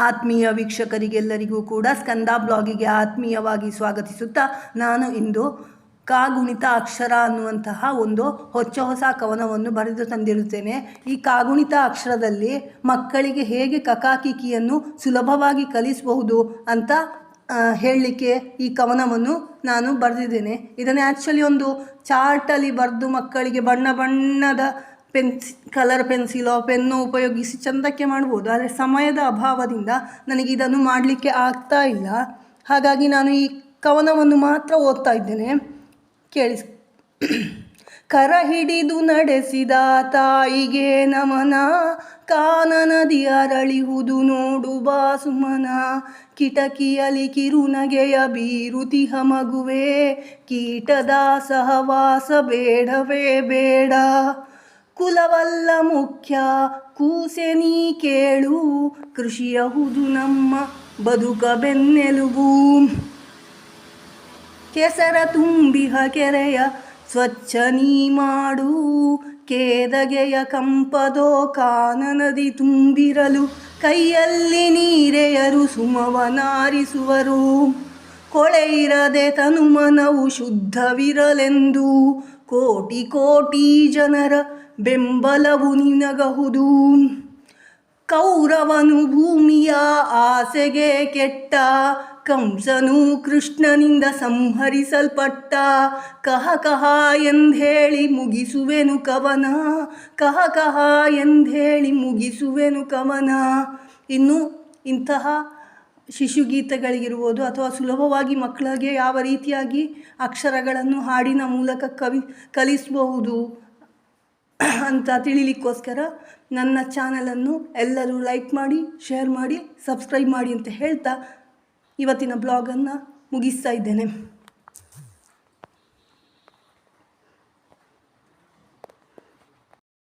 ಆತ್ಮೀಯ ವೀಕ್ಷಕರಿಗೆಲ್ಲರಿಗೂ ಕೂಡ ಸ್ಕಂದ ಬ್ಲಾಗಿಗೆ ಆತ್ಮೀಯವಾಗಿ ಸ್ವಾಗತಿಸುತ್ತಾ ನಾನು ಇಂದು ಕಾಗುಣಿತ ಅಕ್ಷರ ಅನ್ನುವಂತಹ ಒಂದು ಹೊಸ ಕವನವನ್ನು ಬರೆದು ತಂದಿರುತ್ತೇನೆ. ಈ ಕಾಗುಣಿತ ಅಕ್ಷರದಲ್ಲಿ ಮಕ್ಕಳಿಗೆ ಹೇಗೆ ಕಕಾಕಿಕಿಯನ್ನು ಸುಲಭವಾಗಿ ಕಲಿಸಬಹುದು ಅಂತ ಹೇಳಲಿಕ್ಕೆ ಈ ಕವನವನ್ನು ನಾನು ಬರೆದಿದ್ದೇನೆ. ಇದನ್ನು ಆ್ಯಕ್ಚುಲಿ ಒಂದು ಚಾರ್ಟಲ್ಲಿ ಬರೆದು ಮಕ್ಕಳಿಗೆ ಬಣ್ಣ ಬಣ್ಣದ ಕಲರ್ ಪೆನ್ಸಿಲೋ ಪೆನ್ನು ಉಪಯೋಗಿಸಿ ಚಂದಕ್ಕೆ ಮಾಡ್ಬೋದು. ಆದರೆ ಸಮಯದ ಅಭಾವದಿಂದ ನನಗೆ ಇದನ್ನು ಮಾಡಲಿಕ್ಕೆ ಆಗ್ತಾ ಇಲ್ಲ. ಹಾಗಾಗಿ ನಾನು ಈ ಕವನವನ್ನು ಮಾತ್ರ ಓದ್ತಾ ಇದ್ದೇನೆ, ಕೇಳಿಸ್. ಕರ ಹಿಡಿದು ನಡೆಸಿದ ತಾಯಿಗೆ ನಮನ, ಕಾನನದಿ ಅರಳಿಹುದು ನೋಡು ಬಾ ಸುಮನ. ಕಿಟಕಿಯಲಿ ಕಿರುನಗೆಯ ಬೀರುತಿಹ ಮಗುವೆ, ಕೀಟದ ಸಹವಾಸ ಬೇಡವೇ ಬೇಡ. ಕುಲವಲ್ಲ ಮುಖ್ಯ ಕೂಸೆ ನೀ ಕೇಳು, ಕೃಷಿಯಹುದು ನಮ್ಮ ಬದುಕ ಬೆನ್ನೆಲುಬು. ಕೆಸರ ತುಂಬಿಹ ಕೆರೆಯ ಸ್ವಚ್ಛ ನೀ ಮಾಡು, ಕೇದಗೆಯ ಕಂಪದೋ ಕಾನನದಿ ತುಂಬಿರಲು. ಕೈಯಲ್ಲಿ ನೀರೆಯರು ಸುಮವನಾರಿಸುವರು, ಕೊಳೆ ಇರದೆ ತನುಮನವು ಶುದ್ಧವಿರಲೆಂದು. ಕೋಟಿ ಕೋಟಿ ಜನರ ಬೆಂಬಲವು ನಿನಗಹುದು. ಕೌರವನು ಭೂಮಿಯ ಆಸೆಗೆ ಕೆಟ್ಟ, ಕಂಸನು ಕೃಷ್ಣನಿಂದ ಸಂಹರಿಸಲ್ಪಟ್ಟ. ಕಹ ಕಹ ಎಂದೇಳಿ ಮುಗಿಸುವೆನು ಕವನ, ಕಹ ಕಹ ಎಂದೇಳಿ ಮುಗಿಸುವೆನು ಕವನ. ಇನ್ನು ಇಂತಹ ಶಿಶುಗೀತೆಗಳಿಗಿರ್ಬೋದು ಅಥವಾ ಸುಲಭವಾಗಿ ಮಕ್ಕಳಿಗೆ ಯಾವ ರೀತಿಯಾಗಿ ಅಕ್ಷರಗಳನ್ನು ಹಾಡಿನ ಮೂಲಕ ಕಲಿಸಬಹುದು ಅಂತ ತಿಳಿಲಿಕ್ಕೋಸ್ಕರ ನನ್ನ ಚಾನಲನ್ನು ಎಲ್ಲರೂ ಲೈಕ್ ಮಾಡಿ, ಶೇರ್ ಮಾಡಿ, ಸಬ್ಸ್ಕ್ರೈಬ್ ಮಾಡಿ ಅಂತ ಹೇಳ್ತಾ ಇವತ್ತಿನ ಬ್ಲಾಗನ್ನು ಮುಗಿಸ್ತಾ ಇದ್ದೇನೆ.